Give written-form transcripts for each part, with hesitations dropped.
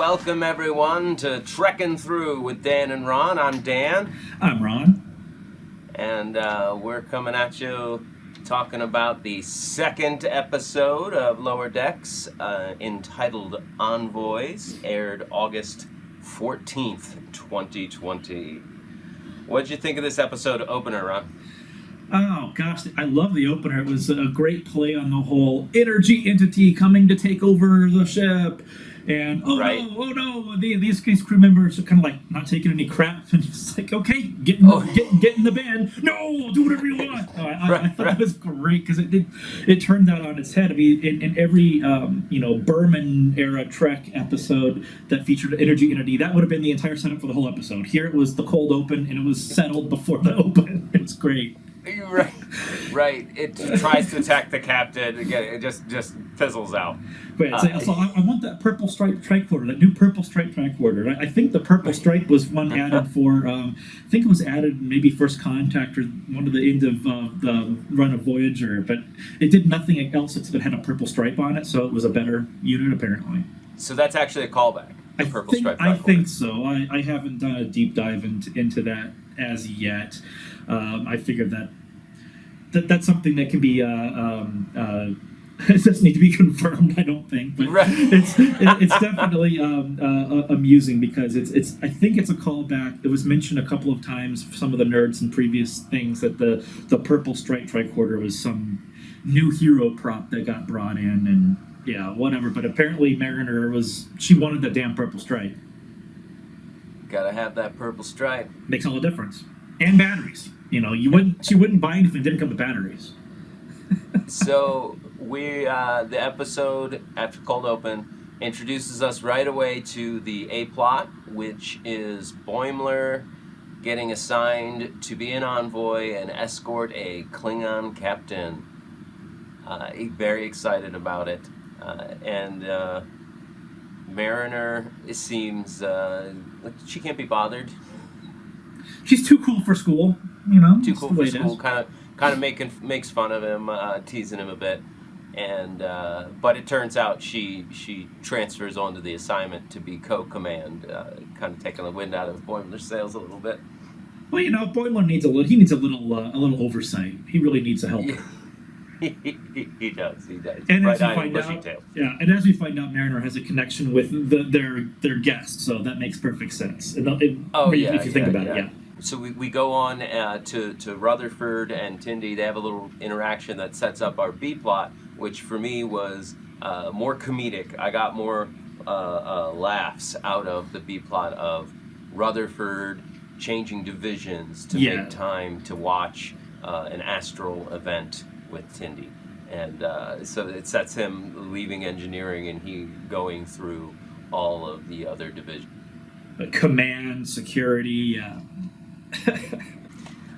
Welcome, everyone, to Trekking Through with Dan and Ron. I'm Dan. I'm Ron. And we're coming at you talking about the second episode of Lower Decks, entitled Envoys, aired August 14th, 2020. What'd you think of this episode opener, Ron? Oh, gosh, I love the opener. It was a great play on the whole energy entity coming to take over the ship. And, oh no, these crew members are kind of like not taking any crap. And it's like, okay, get in the band. No, do whatever you want. I thought that was great because it turned that on its head. I mean, in every, Berman-era Trek episode that featured an energy entity, that would have been the entire setup for the whole episode. Here it was the cold open, and it was settled before the open. It's great. Right. It tries to attack the captain. Again, it just fizzles out. Wait, so I want that purple stripe tricorder, that new purple stripe tricorder. I think the purple stripe was one added for, I think it was added maybe First Contact or one of the end of the run of Voyager, but it did nothing else except it had a purple stripe on it, so it was a better unit apparently. So that's actually a callback. The purple stripe tricorder. I think so. I haven't done a deep dive into that as yet. I figured that's something that can be it doesn't need to be confirmed, I don't think, but it's definitely amusing because it's I think it's a callback. It was mentioned a couple of times for some of the nerds in previous things that the purple stripe tricorder was some new hero prop that got brought in, and yeah, whatever. But apparently Mariner she wanted the damn purple stripe. Gotta have that purple stripe. Makes all the difference. And batteries. She wouldn't buy it if it didn't come with batteries. So the episode after cold open introduces us right away to the A plot, which is Boimler getting assigned to be an envoy and escort a Klingon captain. He's very excited about it, and Mariner seems like she can't be bothered. She's too cool for school, Too cool for school. Kind of makes fun of him, teasing him a bit, and but it turns out she transfers onto the assignment to be co-command, kind of taking the wind out of Boimler's sails a little bit. Well, Boimler needs a little oversight. He really needs a helper. He does. And as we find out, Mariner has a connection with their guest, so that makes perfect sense. If you think about it, yeah. So we go on to Rutherford and Tindy. They have a little interaction that sets up our B plot, which for me was more comedic. I got more laughs out of the B plot of Rutherford changing divisions to make time to watch an astral event with Tindy. And so it sets him leaving engineering and he going through all of the other divisions. Command, security, yeah.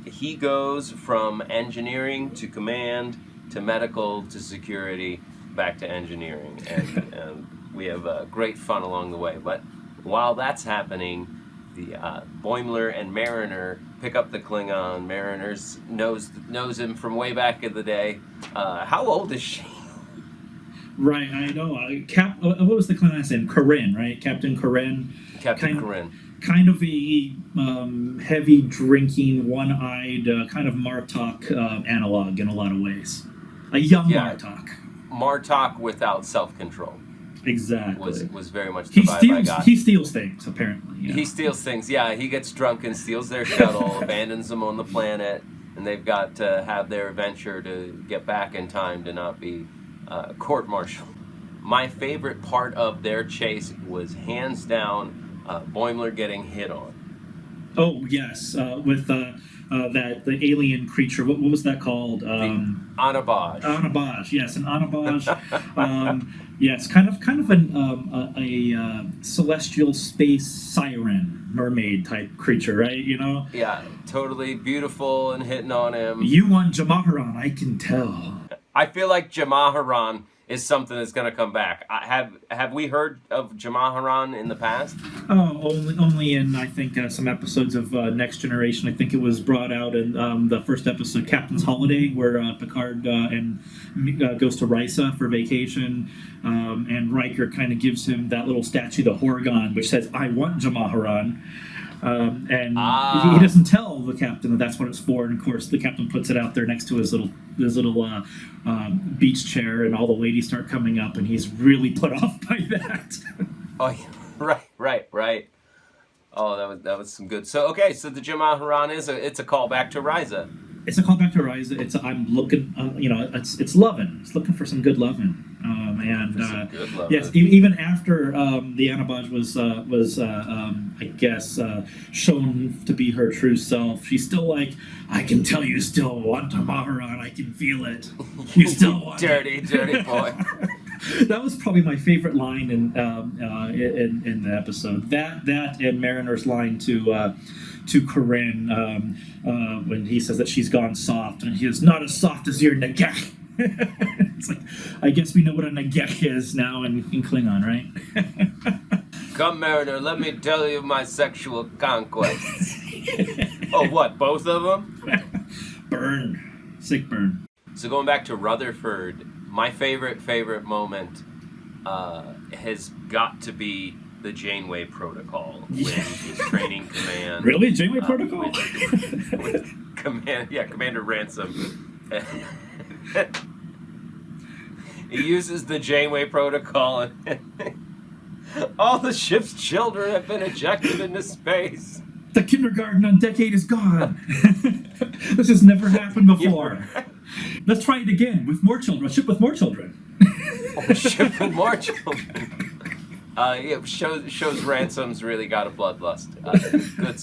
He goes from engineering to command to medical to security back to engineering, and we have great fun along the way. But while that's happening, the Boimler and Mariner pick up the Klingon. Mariner knows him from way back in the day. How old is she? Right, I know. What was the Klingon's name? Corinne, right? Captain Corinne. Corinne. Kind of a heavy drinking, one-eyed, kind of Martok analog in a lot of ways. A young Martok. Martok without self-control. Exactly. Was very much the vibe I got. He steals things, apparently. He steals things, yeah. He gets drunk and steals their shuttle, abandons them on the planet, and they've got to have their adventure to get back in time to not be court-martialed. My favorite part of their chase was hands down Boimler getting hit on. Oh yes, with the alien creature. What was that called? Anabaj. Anabaj, yes, an Anabaj. Yes, kind of a celestial space siren, mermaid type creature, right? Yeah, totally beautiful and hitting on him. You want Jamaharan, I can tell. I feel like Jamaharan is something that's going to come back. Have we heard of Jamaharan in the past? Oh, only in I think some episodes of Next Generation. I think it was brought out in the first episode, Captain's Holiday, where Picard and goes to Risa for vacation, and Riker kind of gives him that little statue, the Horgon, which says "I want Jamaharan." And he doesn't tell the captain that that's what it's for, and of course the captain puts it out there next to his little beach chair, and all the ladies start coming up, and he's really put off by that. Oh, yeah. Right. Oh, that was some good. So so the Jamaharan it's a callback to Risa. It's a callback to Risa. I'm looking, it's loving. It's looking for some good loving. Yes, even after the Anabaj was I guess shown to be her true self, she's still like, I can tell you still want Jamaharan. I can feel it. You still want dirty boy. That was probably my favorite line in the episode. That and Mariner's line to Corinne when he says that she's gone soft, and he is not as soft as your Nagek. It's like, I guess we know what a Nagek is now in Klingon, right? Come, Mariner, let me tell you my sexual conquests. Oh, what, both of them? Burn. Sick burn. So going back to Rutherford, my favorite moment has got to be the Janeway Protocol when he's training command. Really? Janeway Protocol? With Commander Ransom. He uses the Janeway Protocol, and all the ship's children have been ejected into space. The kindergarten on Decade is gone. This has never happened before. Let's try it again with more children. A ship with more children. A ship with more children. Shows Ransom's really got a bloodlust. Good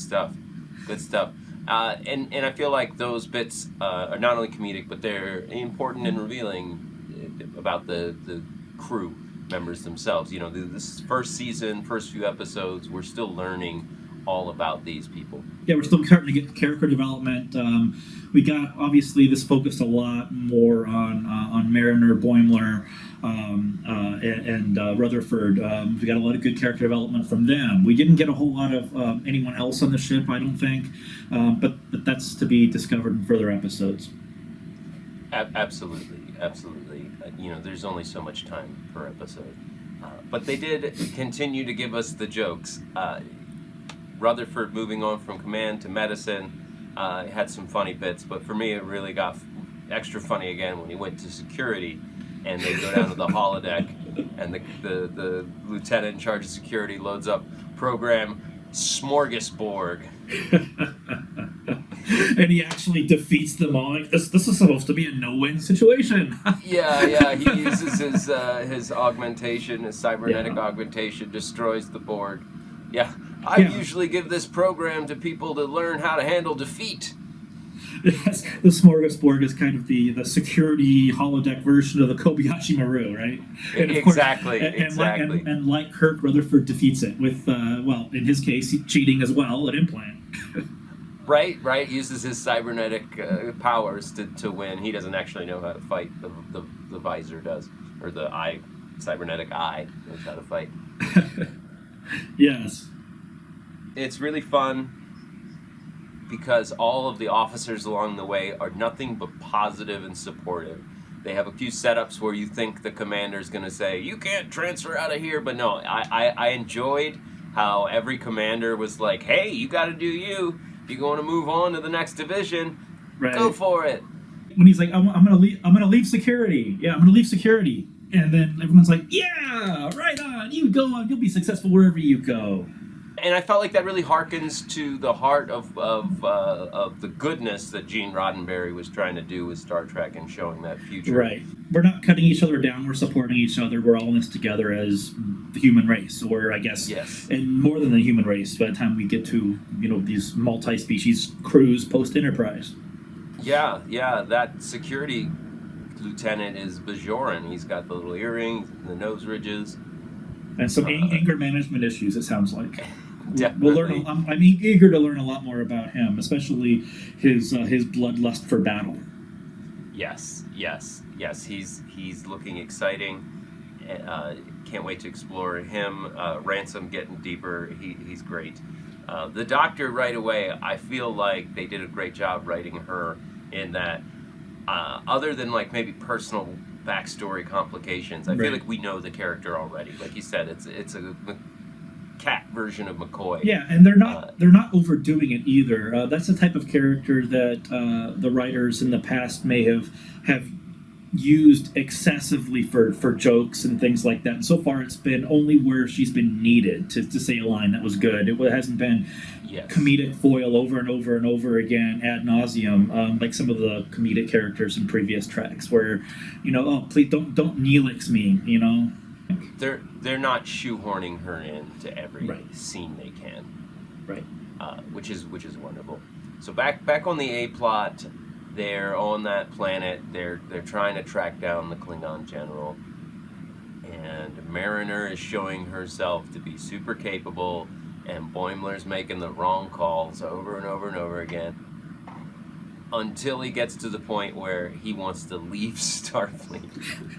stuff. And I feel like those bits are not only comedic, but they're important and revealing about the crew members themselves. You know, this first season, first few episodes, we're still learning all about these people. Yeah, we're still starting to get character development. We got, obviously, this focused a lot more on Mariner, Boimler, and Rutherford. We got a lot of good character development from them. We didn't get a whole lot of anyone else on the ship, I don't think, but that's to be discovered in further episodes. Absolutely. There's only so much time per episode. But they did continue to give us the jokes. Rutherford moving on from command to medicine had some funny bits, but for me it really got extra funny again when he went to security and they go down to the holodeck and the lieutenant in charge of security loads up program Smorgasbord. And he actually defeats them all. Like, this is supposed to be a no-win situation. Yeah. He uses his augmentation, his cybernetic augmentation, destroys the Borg. Yeah. I usually give this program to people to learn how to handle defeat. Yes, the Smorgasbord is kind of the security holodeck version of the Kobayashi Maru, right? And of exactly. And like Kirk, Rutherford defeats it with, in his case, cheating as well, an implant. Right. Uses his cybernetic powers to win. He doesn't actually know how to fight. The visor does, or the eye, cybernetic eye knows how to fight. Yes. It's really fun because all of the officers along the way are nothing but positive and supportive. They have a few setups where you think the commander's going to say, you can't transfer out of here, but no, I enjoyed how every commander was like, hey, you got to do you. If you're going to move on to the next division, go for it. When he's like, I'm going to leave security. Yeah, I'm going to leave security. And then everyone's like, yeah, right on. You go on. You'll be successful wherever you go. And I felt like that really harkens to the heart of the goodness that Gene Roddenberry was trying to do with Star Trek and showing that future. Right. We're not cutting each other down. We're supporting each other. We're all in this together as the human race, or I guess, and more than the human race by the time we get to, these multi-species crews post-Enterprise. Yeah. That security lieutenant is Bajoran. He's got the little earrings, the nose ridges. And some anger management issues, it sounds like. Definitely. We'll learn. I'm eager to learn a lot more about him, especially his bloodlust for battle. Yes. He's looking exciting. Can't wait to explore him. Ransom getting deeper. He's great. The Doctor right away. I feel like they did a great job writing her in that. Other than like maybe personal backstory complications, I feel like we know the character already. Like you said, it's a cat version of McCoy. Yeah, and they're not overdoing it either. That's the type of character that the writers in the past may have used excessively for jokes and things like that. And so far, it's been only where she's been needed to say a line that was good. It hasn't been comedic foil over and over and over again ad nauseum, like some of the comedic characters in previous tracks, where oh please don't Neelix me, They're not shoehorning her into every scene they can, right? Which is wonderful. So back on the A plot. They're on that planet. They're trying to track down the Klingon general, and Mariner is showing herself to be super capable, and Boimler's making the wrong calls over and over and over again, until he gets to the point where he wants to leave Starfleet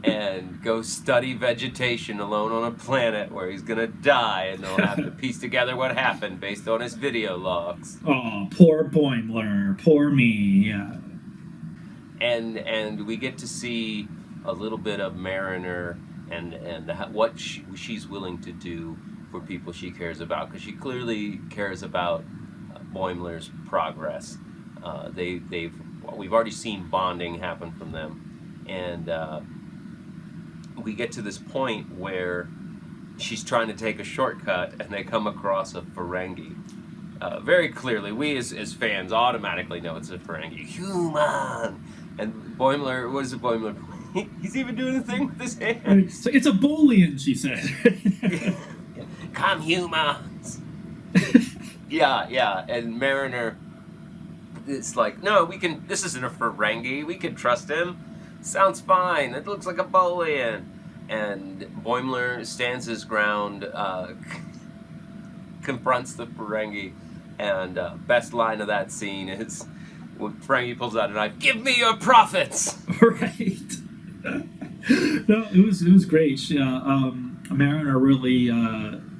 and go study vegetation alone on a planet where he's gonna die, and they'll have to piece together what happened based on his video logs. Oh, poor Boimler, poor me. Yeah. And we get to see a little bit of Mariner and what she's willing to do for people she cares about, because she clearly cares about Boimler's progress. We've already seen bonding happen from them, and we get to this point where she's trying to take a shortcut, and they come across a Ferengi. Very clearly, we as fans automatically know it's a Ferengi. Human! And Boimler, what is it, Boimler? He's even doing a thing with his hands. So it's a Boolean, she said. Come, humans! Yeah, and Mariner, it's like, no, this isn't a Ferengi, we can trust him. Sounds fine. It looks like a Boolean. And Boimler stands his ground, confronts the Ferengi, and best line of that scene is when Ferengi pulls out a knife. Give me your profits. Right. No, it was great. Mariner really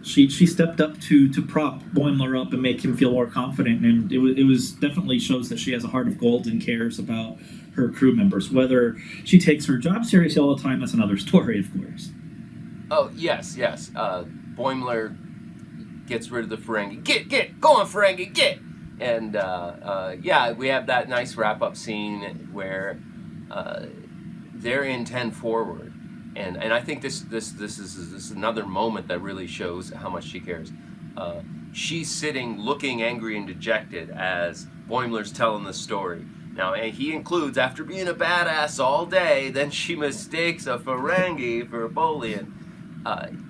she stepped up to prop Boimler up and make him feel more confident, and it was definitely shows that she has a heart of gold and cares about her crew members. Whether she takes her job seriously all the time, that's another story, of course. Oh, yes. Boimler gets rid of the Ferengi. Get! Go on, Ferengi, get! And, we have that nice wrap-up scene where they're in 10 forward. And I think this is another moment that really shows how much she cares. She's sitting looking angry and dejected as Boimler's telling the story. Now, and he includes, after being a badass all day, then she mistakes a Ferengi for a Boolean.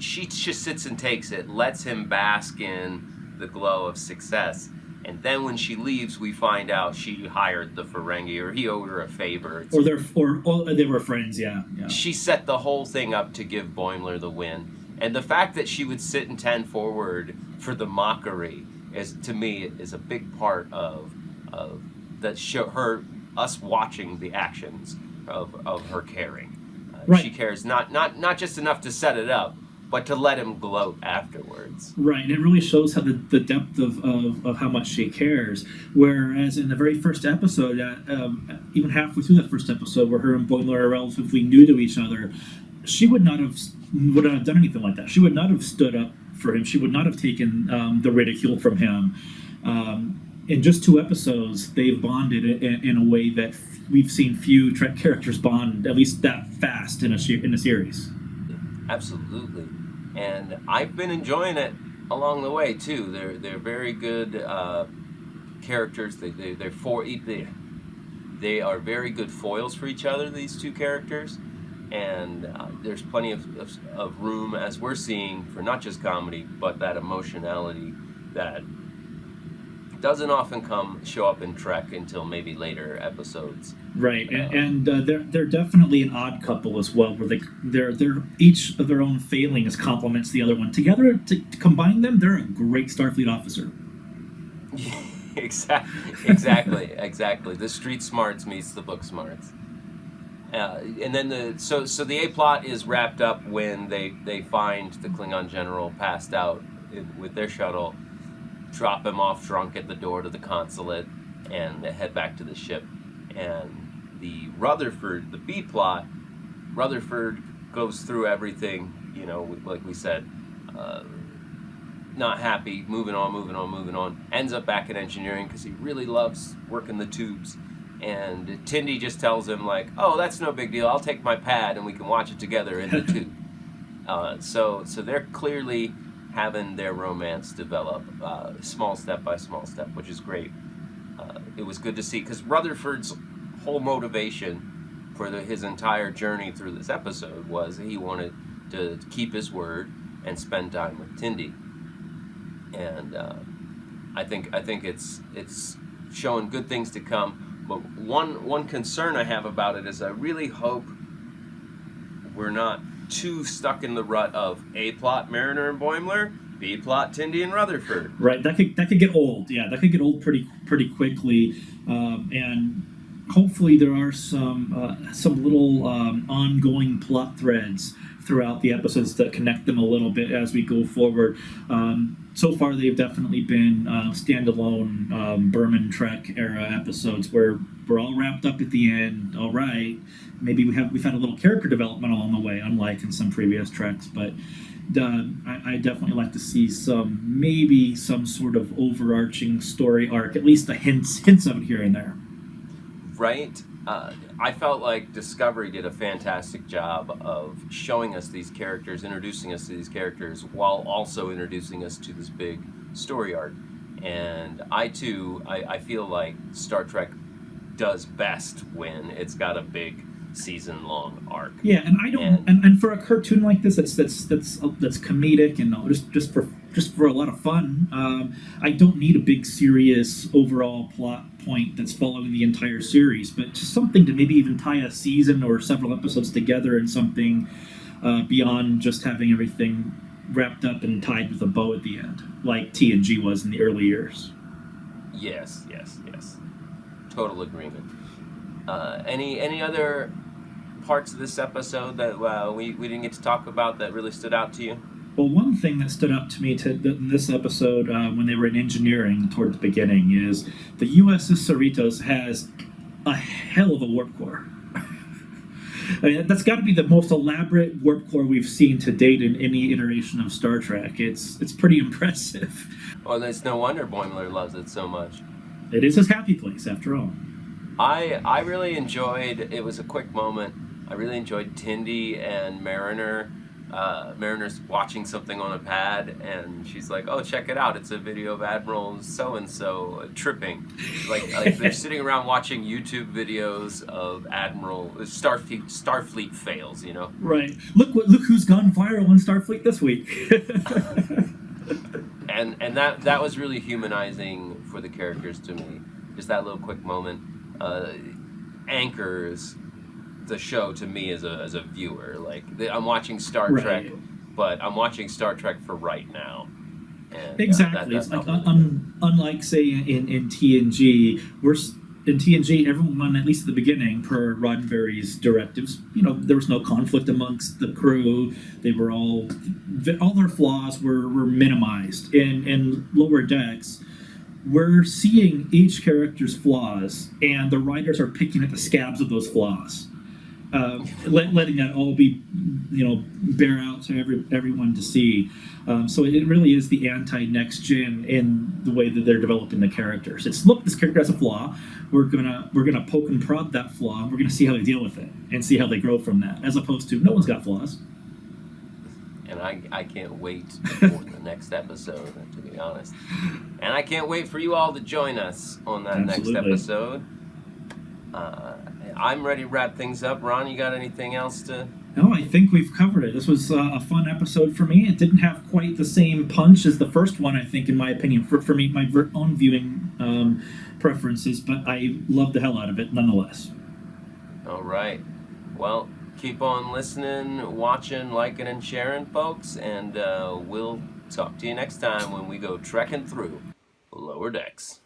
She just sits and takes it, lets him bask in the glow of success. And then when she leaves, we find out she hired the Ferengi, or he owed her a favor. Or they were friends, yeah. She set the whole thing up to give Boimler the win. And the fact that she would sit in 10 forward for the mockery to me is a big part of that show us watching the actions of her caring. Right. She cares not just enough to set it up, but to let him gloat afterwards. Right, and it really shows how the depth of how much she cares. Whereas in the very first episode, even halfway through that first episode, where her and Boimler are relatively new to each other, she would not have done anything like that. She would not have stood up for him. She would not have taken the ridicule from him. In just 2 episodes, they've bonded in a way that we've seen few Trek characters bond, at least that fast in a series. Absolutely, and I've been enjoying it along the way too. They're very good characters. They are very good foils for each other. These two characters, and there's plenty of room, as we're seeing, for not just comedy but that emotionality that doesn't often show up in Trek until maybe later episodes. Right, and they're definitely an odd couple as well, where they're each of their own failings complements the other one. Together, to combine them, they're a great Starfleet officer. Exactly. The street smarts meets the book smarts. And then so the A plot is wrapped up when they find the Klingon general passed out with their shuttle, drop him off drunk at the door to the consulate, and they head back to the ship. And the Rutherford, the B plot, Rutherford goes through everything, like we said, not happy, moving on, ends up back in engineering because he really loves working the tubes. And Tindy just tells him, like, oh, that's no big deal, I'll take my pad and we can watch it together in the tube. So they're clearly having their romance develop small step by small step, which is great. It was good to see, because Rutherford's whole motivation for his entire journey through this episode was he wanted to keep his word and spend time with Tindy. And I think it's showing good things to come. But one concern I have about it is I really hope we're not too stuck in the rut of A plot Mariner and Boimler, B plot Tindy and Rutherford. Right, that could get old. Yeah, that could get old pretty quickly, and hopefully there are some little ongoing plot threads throughout the episodes that connect them a little bit as we go forward. So far, they've definitely been standalone Berman Trek era episodes where we're all wrapped up at the end. All right, maybe we've had a little character development along the way, unlike in some previous Treks, but. I definitely like to see maybe some sort of overarching story arc, at least the hints of it here and there. Right. I felt like Discovery did a fantastic job of showing us these characters, introducing us to these characters, while also introducing us to this big story arc. And I feel like Star Trek does best when it's got a big season-long arc. Yeah, and I don't. And for a cartoon like this, that's comedic and just for a lot of fun. I don't need a big serious overall plot point that's following the entire series, but just something to maybe even tie a season or several episodes together in something beyond just having everything wrapped up and tied with a bow at the end, like TNG was in the early years. Yes. Total agreement. Any other parts of this episode that we didn't get to talk about that really stood out to you? Well, one thing that stood out to me in this episode when they were in engineering toward the beginning is the USS Cerritos has a hell of a warp core. I mean, that's got to be the most elaborate warp core we've seen to date in any iteration of Star Trek. It's pretty impressive. Well, it's no wonder Boimler loves it so much. It is his happy place, after all. I really enjoyed, it was a quick moment, I really enjoyed Tindy and Mariner. Mariner's watching something on a pad, and she's like, oh, check it out, it's a video of Admiral so-and-so tripping. Like they're sitting around watching YouTube videos of Admiral Starfleet fails, Right. Look who's gone viral in Starfleet this week. and that was really humanizing for the characters to me. Just that little quick moment anchors the show to me as a viewer. Like, I'm watching Star Trek, but I'm watching Star Trek for right now. And, exactly. It's like unlike, say, in TNG, in TNG, everyone, at least at the beginning, per Roddenberry's directives, there was no conflict amongst the crew. They were all their flaws were minimized. In Lower Decks, we're seeing each character's flaws, and the writers are picking at the scabs of those flaws, letting that all be, bear out to everyone to see. So it really is the anti-next gen in the way that they're developing the characters. It's, look, this character has a flaw. We're gonna poke and prod that flaw. We're gonna see how they deal with it and see how they grow from that, as opposed to no one's got flaws. And I can't wait for the next episode, to be honest. And I can't wait for you all to join us on that next episode. I'm ready to wrap things up. Ron, you got anything else to... No, I think we've covered it. This was a fun episode for me. It didn't have quite the same punch as the first one, I think, in my opinion, for me, my own viewing preferences, but I loved the hell out of it nonetheless. All right. Well, keep on listening, watching, liking, and sharing, folks, and we'll talk to you next time when we go trekking through Lower Decks.